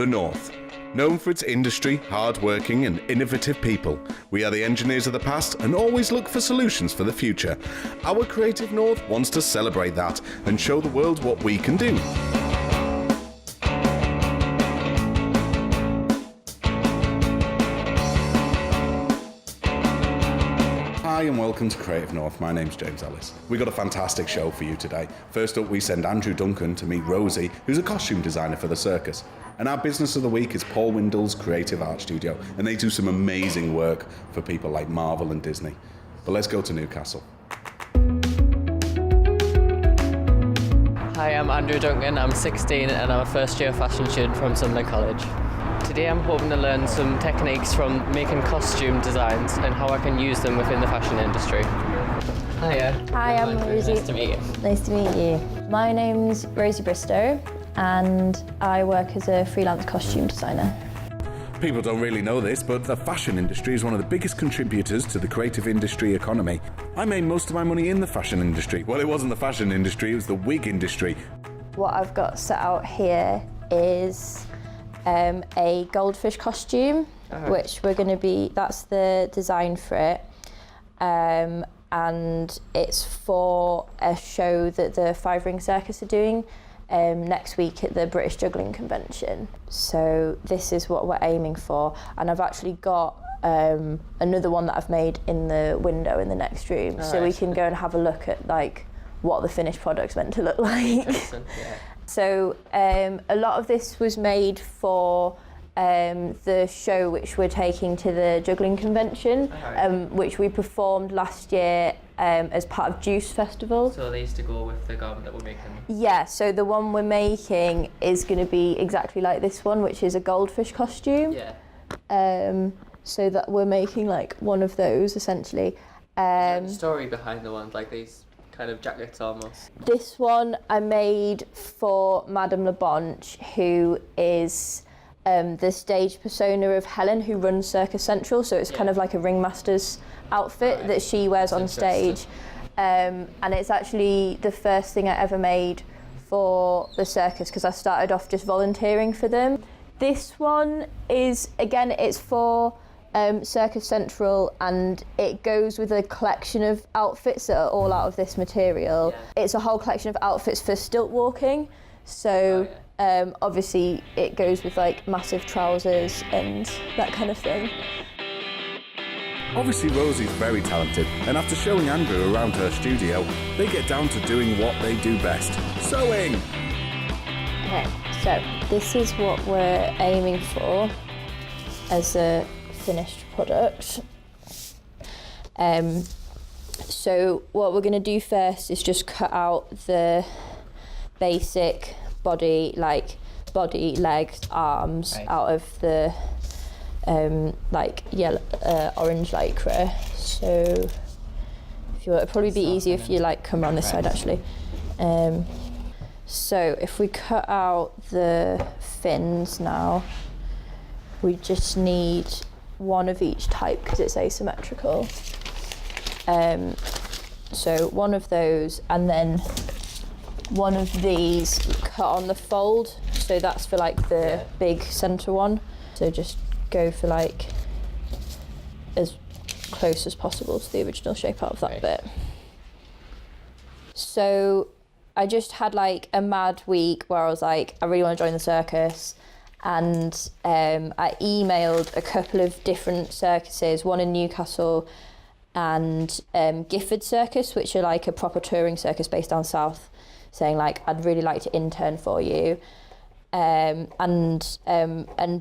The North. Known for its industry, hard-working and innovative people, we are the engineers of the past and always look for solutions for the future. Our Creative North wants to celebrate that and show the world what we can do. Hi and welcome to Creative North. My name's James Ellis. We've got a fantastic show for you today. First up, we send Andrew Duncan to meet Rosie, who's a costume designer for the circus. And our business of the week is Paul Windle's Creative Art Studio, and they do some amazing work for people like Marvel and Disney. But let's go to Newcastle. Hi, I'm Andrew Duncan, I'm 16 and I'm a first year fashion student from Sunderland College. Today I'm hoping to learn some techniques from making costume designs and how I can use them within the fashion industry. Hiya. Hi, I'm Rosie. Nice to meet you. Nice to meet you. My name's Rosie Bristow and I work as a freelance costume designer. People don't really know this, but the fashion industry is one of the biggest contributors to the creative industry economy. I made most of my money in the fashion industry. Well, it wasn't the fashion industry, it was the wig industry. What I've got set out here is a goldfish costume, which that's the design for it. And it's for a show that the Five Ring Circus are doing next week at the British Juggling Convention. So this is what we're aiming for. And I've actually got another one that I've made in the window in the next room. So we can go and have a look at like what the finished product's meant to look like. Yeah. So a lot of this was made for the show which we're taking to the Juggling Convention, which we performed last year as part of Juice Festival. So they used to go with the garment that we're making? Yeah, so the one we're making is going to be exactly like this one, which is a goldfish costume. Yeah. So that we're making like one of those essentially. Is there a story behind the ones like these? Kind of jackets almost. This one I made for Madame LeBonch, who is the stage persona of Helen, who runs Circus Central. So it's kind of like a ringmaster's outfit that she wears on stage. And it's actually the first thing I ever made for the circus because I started off just volunteering for them. This one is, again, it's for Circus Central, and it goes with a collection of outfits that are all out of this material. Yeah. It's a whole collection of outfits for stilt walking, so obviously it goes with like massive trousers and that kind of thing. Obviously Rosie's very talented, and after showing Andrew around her studio, they get down to doing what they do best, sewing! Okay, so this is what we're aiming for as a finished product. So what we're going to do first is just cut out the basic body, legs, arms out of the yellow, orange lycra. So if you, it'd probably be easier if you like come around this side actually. So if we cut out the fins now, we just need one of each type because it's asymmetrical. So one of those, and then one of these cut on the fold. So that's for like the big center one. So just go for like as close as possible to the original shape out of that bit. So I just had like a mad week where I was like, I really want to join the circus. And I emailed a couple of different circuses, one in Newcastle and Gifford Circus, which are like a proper touring circus based down south, saying like, I'd really like to intern for you. And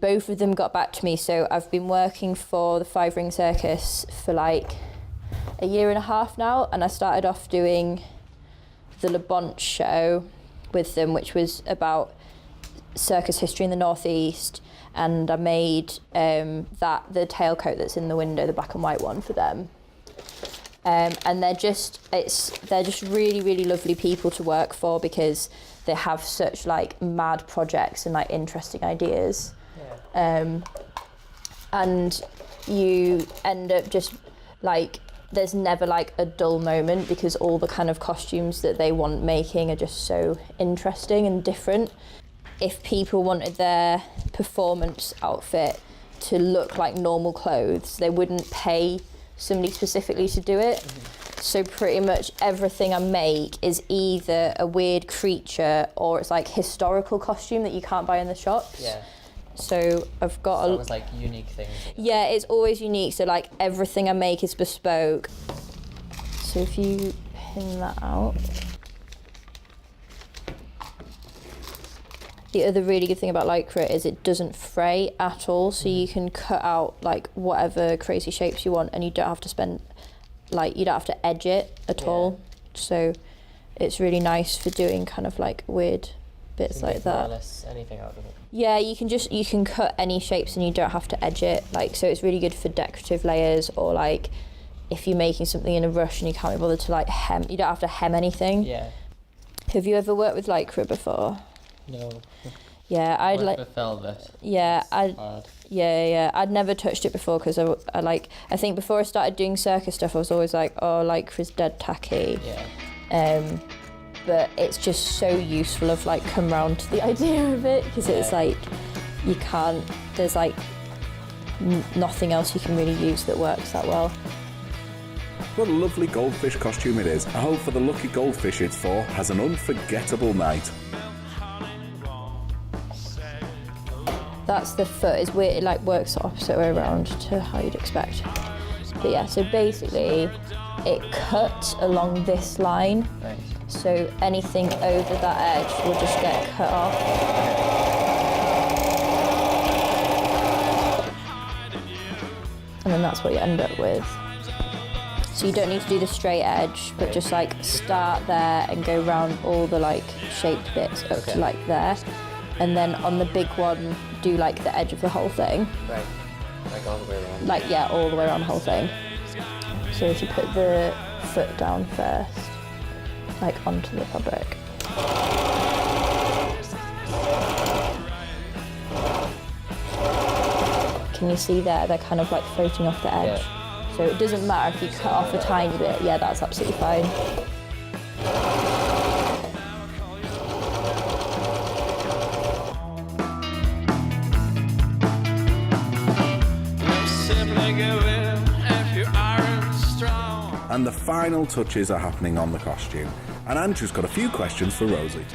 both of them got back to me. So I've been working for the Five Ring Circus for like a year and a half now, and I started off doing the LeBonch show with them, which was about circus history in the northeast, and I made the tailcoat that's in the window, the black and white one, for them. And they're just really, really lovely people to work for because they have such like mad projects and like interesting ideas. And you end up just like, there's never like a dull moment because all the kind of costumes that they want making are just so interesting and different. if people wanted their performance outfit to look like normal clothes, they wouldn't pay somebody specifically to do it. So pretty much everything I make is either a weird creature or it's like historical costume that you can't buy in the shops. Yeah. So I've got So it was like unique things. yeah, it's always unique. So like everything I make is bespoke. So if you pin that out. The other really good thing about Lycra is it doesn't fray at all, so you can cut out like whatever crazy shapes you want and you don't have to spend, like you don't have to edge it at all. So it's really nice for doing kind of like weird bits like that. More or less anything out of it. Yeah, you can cut any shapes and you don't have to edge it. Like, so it's really good for decorative layers, or like if you're making something in a rush and you can't be bothered to like hem, you don't have to hem anything. Yeah. Have you ever worked with Lycra before? No. Yeah, I'd like. With velvet. Yeah, Hard. I'd never touched it before because I think before I started doing circus stuff, I was always like, oh, Lycra's dead tacky. Yeah. But it's just so useful. I've like come round to the idea of it because it's like you can't. There's like nothing else you can really use that works that well. What a lovely goldfish costume it is. I hope for the lucky goldfish it's for has an unforgettable night. That's the foot. Is weird. It like works the opposite way around to how you'd expect. But yeah, so basically, it cuts along this line. Right. So anything over that edge will just get cut off. And then that's what you end up with. So you don't need to do the straight edge, but just like start there and go round all the like shaped bits up to like there. And then on the big one, do like the edge of the whole thing. Right. Like all the way around. Like, yeah, all the way around the whole thing. So if you put the foot down first, like onto the fabric. Can you see there? They're kind of like floating off the edge. Yeah. So it doesn't matter if you cut off a tiny bit. Yeah, that's absolutely fine. And the final touches are happening on the costume. And Andrew's got a few questions for Rosie.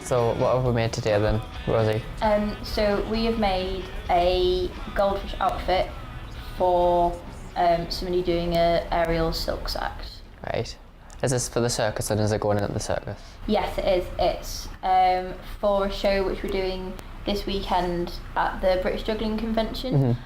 So what have we made today then, Rosie? So we have made a goldfish outfit for somebody doing a aerial silk sacks. Right. Is this for the circus and is it going in at the circus? Yes, it is. It's for a show which we're doing this weekend at the British Juggling Convention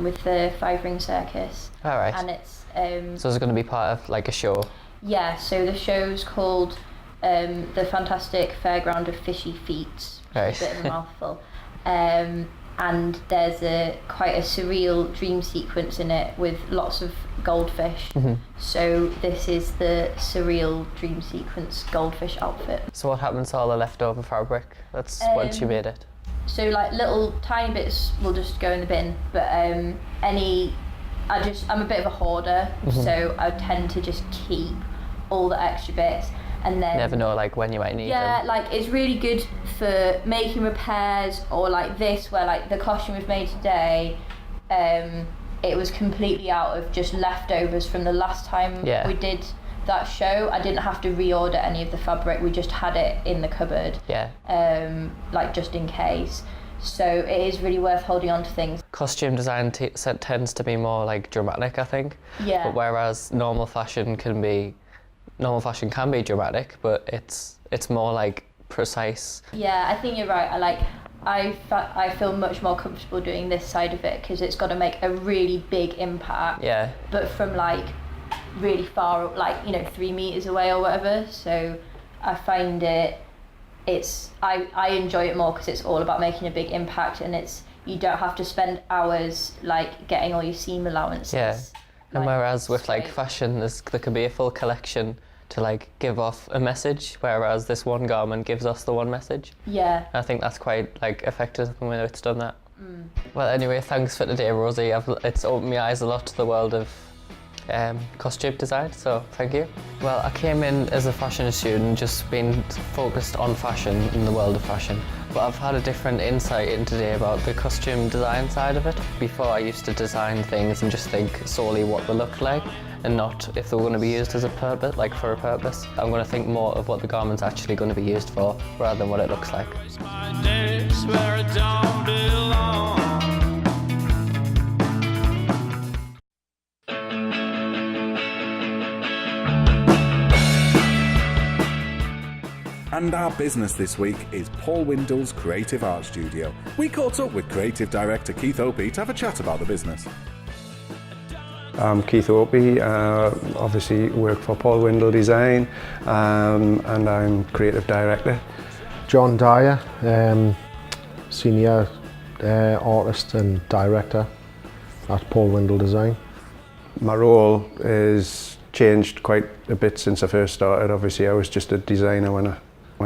with the Five Ring Circus. All right. And it's so is it going to be part of like a show? yeah. So the show's called The Fantastic Fairground of Fishy Feet. Right. A bit of a mouthful. And there's quite a surreal dream sequence in it with lots of goldfish. So this is the surreal dream sequence goldfish outfit. So what happens to all the leftover fabric? That's once you made it. So like little tiny bits will just go in the bin, but I'm a bit of a hoarder, so I tend to just keep all the extra bits. And then Never know like when you might need them. like it's really good for making repairs, or like this where like the costume we've made today, it was completely out of just leftovers from the last time we did that show. I didn't have to reorder any of the fabric, we just had it in the cupboard, like just in case. So it is really worth holding on to things. Costume design tends to be more like dramatic, I think. Yeah. But whereas normal fashion can be dramatic, but it's more like precise. Yeah, I think you're right. I feel much more comfortable doing this side of it because it's got to make a really big impact. Yeah. But from like really far, like 3 meters away or whatever. So I find I enjoy it more because it's all about making a big impact, and you don't have to spend hours like getting all your seam allowances. Yeah. And Like, whereas with like straight. fashion, there can be a full collection to like give off a message, whereas this one garment gives us the one message. Yeah. I think that's quite like effective when it's done that. Well, anyway, thanks for today, Rosie. It's opened my eyes a lot to the world of costume design, so thank you. Well, I came in as a fashion student, just being focused on fashion in the world of fashion. But I've had a different insight in today about the costume design side of it. Before I used to design things and just think solely what they looked like and not if they were going to be used as a purpose, like for a purpose. I'm going to think more of what the garment's actually going to be used for rather than what it looks like. And our business this week is Paul Windle's Creative Art Studio. We caught up with creative director Keith Opie to have a chat about the business. I'm Keith Opie, obviously work for Paul Windle Design, and I'm creative director. John Dyer, senior artist and director at Paul Windle Design. My role has changed quite a bit since I first started. Obviously I was just a designer when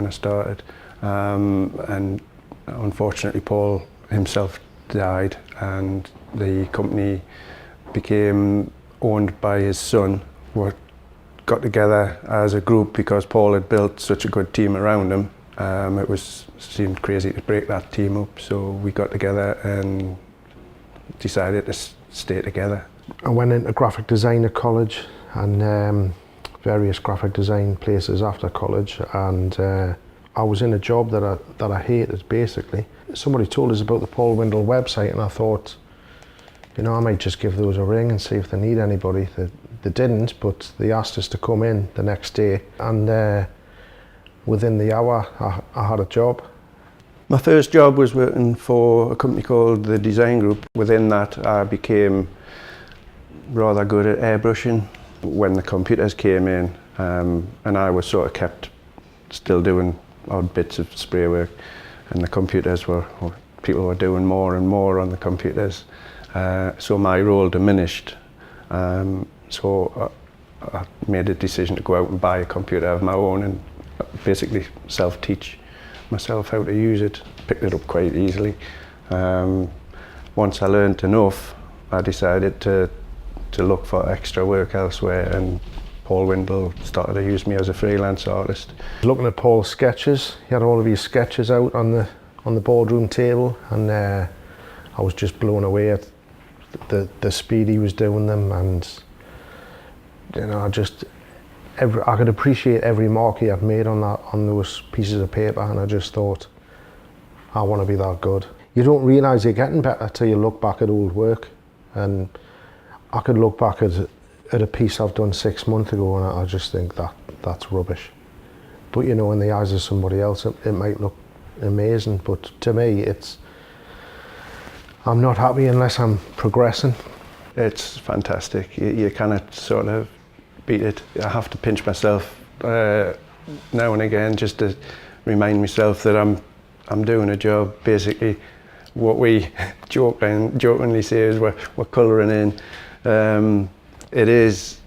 I started, and unfortunately Paul himself died and the company became owned by his son. We got together as a group because Paul had built such a good team around him. Seemed crazy to break that team up, so we got together and decided to stay together. I went into graphic design at college and various graphic design places after college, and I was in a job that I hated basically. Somebody told us about the Paul Windle website and I thought, you know, I might just give those a ring and see if they need anybody. They didn't, but they asked us to come in the next day, and within the hour I had a job. My first job was working for a company called the Design Group. Within that I became rather good at airbrushing. When the computers came in, and I was sort of kept still doing odd bits of spray work, and the computers people were doing more and more on the computers, so my role diminished. So I made a decision to go out and buy a computer of my own and basically self-teach myself how to use it. Picked it up quite easily. Once I learned enough, I decided to look for extra work elsewhere, and Paul Windle started to use me as a freelance artist. Looking at Paul's sketches, he had all of his sketches out on the boardroom table, and I was just blown away at the speed he was doing them, and you know, I could appreciate every mark he had made on those pieces of paper, and I just thought, I want to be that good. You don't realise you're getting better till you look back at old work, and I could look back at a piece I've done 6 months ago and I just think that's rubbish. But you know, in the eyes of somebody else it might look amazing, but to me I'm not happy unless I'm progressing. It's fantastic. You cannot sort of beat it. I have to pinch myself now and again just to remind myself that I'm doing a job. Basically what we jokingly say is we're colouring in. It is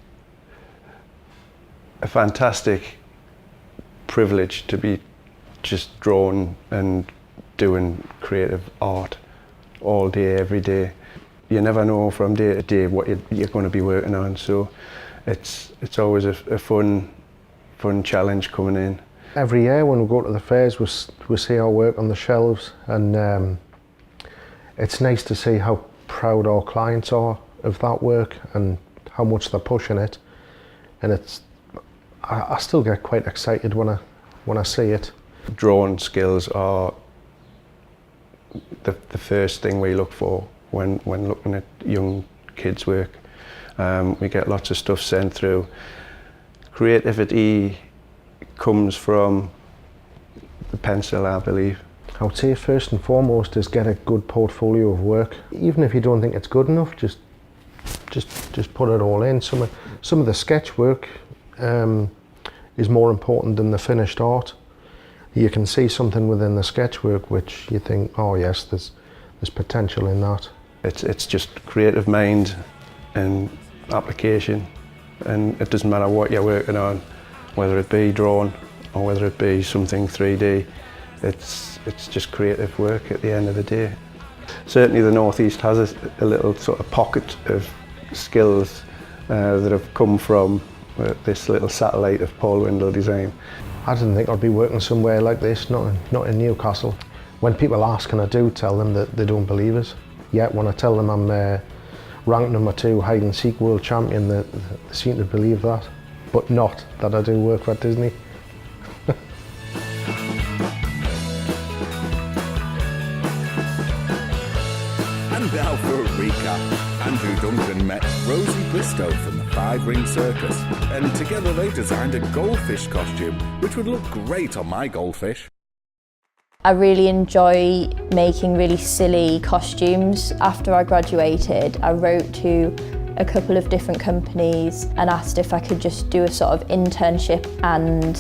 a fantastic privilege to be just drawing and doing creative art all day, every day. You never know from day to day what you're going to be working on, so it's always a fun challenge coming in. Every year when we go to the fairs we see our work on the shelves, and it's nice to see how proud our clients are of that work and how much they're pushing it, and I still get quite excited when I see it. Drawing skills are the first thing we look for when looking at young kids' work. We get lots of stuff sent through. Creativity comes from the pencil, I believe. I would say first and foremost is get a good portfolio of work. Even if you don't think it's good enough, just put it all in. Some of the sketch work is more important than the finished art. You can see something within the sketch work which you think, oh yes, there's potential in that. It's just creative mind and application, and it doesn't matter what you're working on, whether it be drawing or whether it be something 3D. It's just creative work at the end of the day. Certainly the North East has a little sort of pocket of skills that have come from this little satellite of Paul Windle Design. I didn't think I'd be working somewhere like this, not in Newcastle. When people ask and I do tell them, that they don't believe us. Yet when I tell them I'm ranked number 2 hide and seek world champion, they seem to believe that, but not that I do work for Disney. And now for a recap. Andrew Duncan met Rosie Bristow from the Five Ring Circus, and together they designed a goldfish costume, which would look great on my goldfish. I really enjoy making really silly costumes. After I graduated, I wrote to a couple of different companies and asked if I could just do a sort of internship and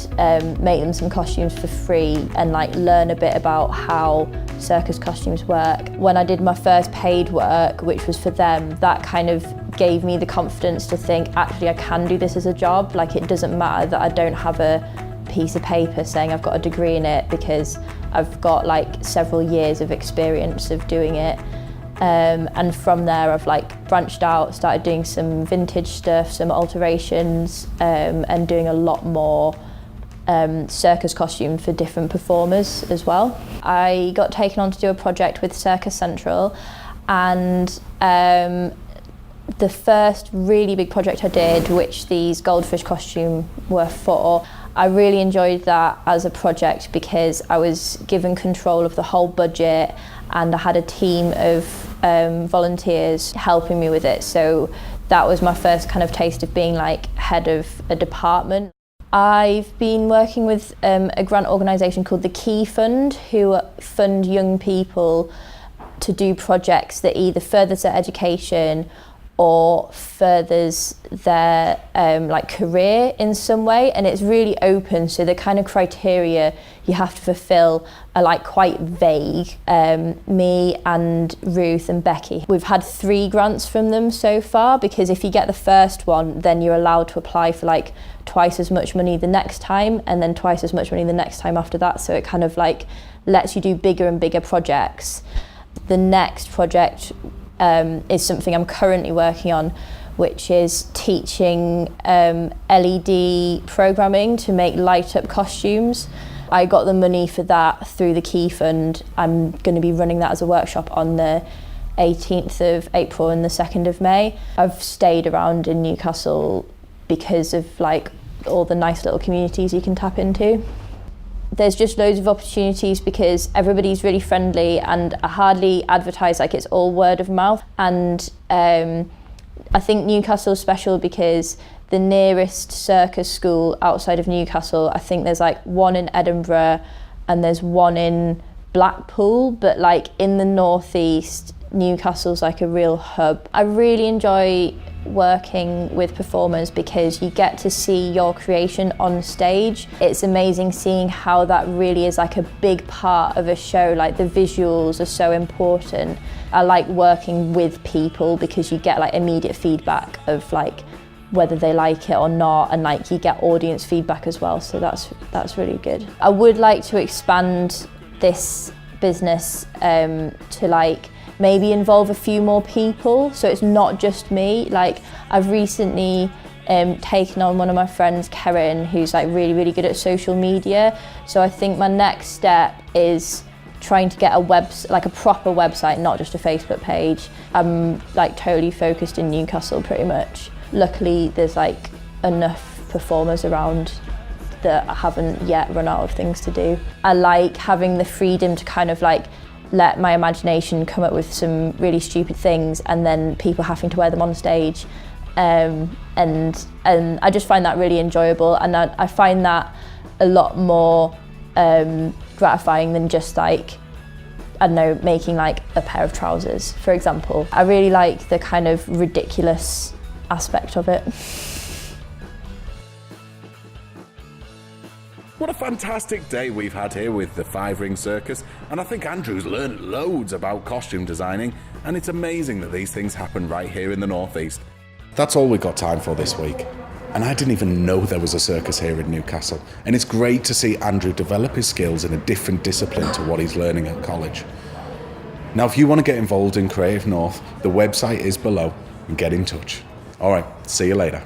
make them some costumes for free and like learn a bit about how circus costumes work. When I did my first paid work, which was for them, that kind of gave me the confidence to think, actually I can do this as a job. Like, it doesn't matter that I don't have a piece of paper saying I've got a degree in it, because I've got like several years of experience of doing it. And from there I've like branched out, started doing some vintage stuff, some alterations, and doing a lot more circus costume for different performers as well. I got taken on to do a project with Circus Central, and the first really big project I did, which these goldfish costume were for, I really enjoyed that as a project because I was given control of the whole budget and I had a team of volunteers helping me with it. So that was my first kind of taste of being like head of a department. I've been working with a grant organisation called the Key Fund, who fund young people to do projects that either furthers their education or furthers their like career in some way, and it's really open, so the kind of criteria you have to fulfill are like quite vague. Me and Ruth and Becky, we've had 3 grants from them so far, because if you get the first one, then you're allowed to apply for like twice as much money the next time, and then twice as much money the next time after that, so it kind of like lets you do bigger and bigger projects. The next project is something I'm currently working on, which is teaching LED programming to make light up costumes. I got the money for that through the Key Fund. I'm going to be running that as a workshop on the 18th of April and the 2nd of May. I've stayed around in Newcastle because of like all the nice little communities you can tap into. There's just loads of opportunities because everybody's really friendly, and I hardly advertise, like it's all word of mouth. And I think Newcastle's special because the nearest circus school outside of Newcastle, I think there's like one in Edinburgh and there's one in Blackpool, but like in the northeast, Newcastle's like a real hub. I really enjoy working with performers because you get to see your creation on stage. It's amazing seeing how that really is like a big part of a show. Like the visuals are so important. I like working with people because you get like immediate feedback of like whether they like it or not, and like you get audience feedback as well, so that's really good. I would like to expand this business to like maybe involve a few more people, so it's not just me. Like I've recently taken on one of my friends, Karen, who's like really good at social media. So I think my next step is trying to get like a proper website, not just a Facebook page. I'm like totally focused in Newcastle pretty much. Luckily there's like enough performers around that I haven't yet run out of things to do. I like having the freedom to kind of like let my imagination come up with some really stupid things and then people having to wear them on stage. And I just find that really enjoyable, and I find that a lot more gratifying than just like, I don't know, making like a pair of trousers, for example. I really like the kind of ridiculous aspect of it. What a fantastic day we've had here with the Five Ring Circus, and I think Andrew's learned loads about costume designing, and it's amazing that these things happen right here in the Northeast. That's all we've got time for this week, and I didn't even know there was a circus here in Newcastle, and it's great to see Andrew develop his skills in a different discipline to what he's learning at college. Now if you want to get involved in Creative North, the website is below, and get in touch. All right, see you later.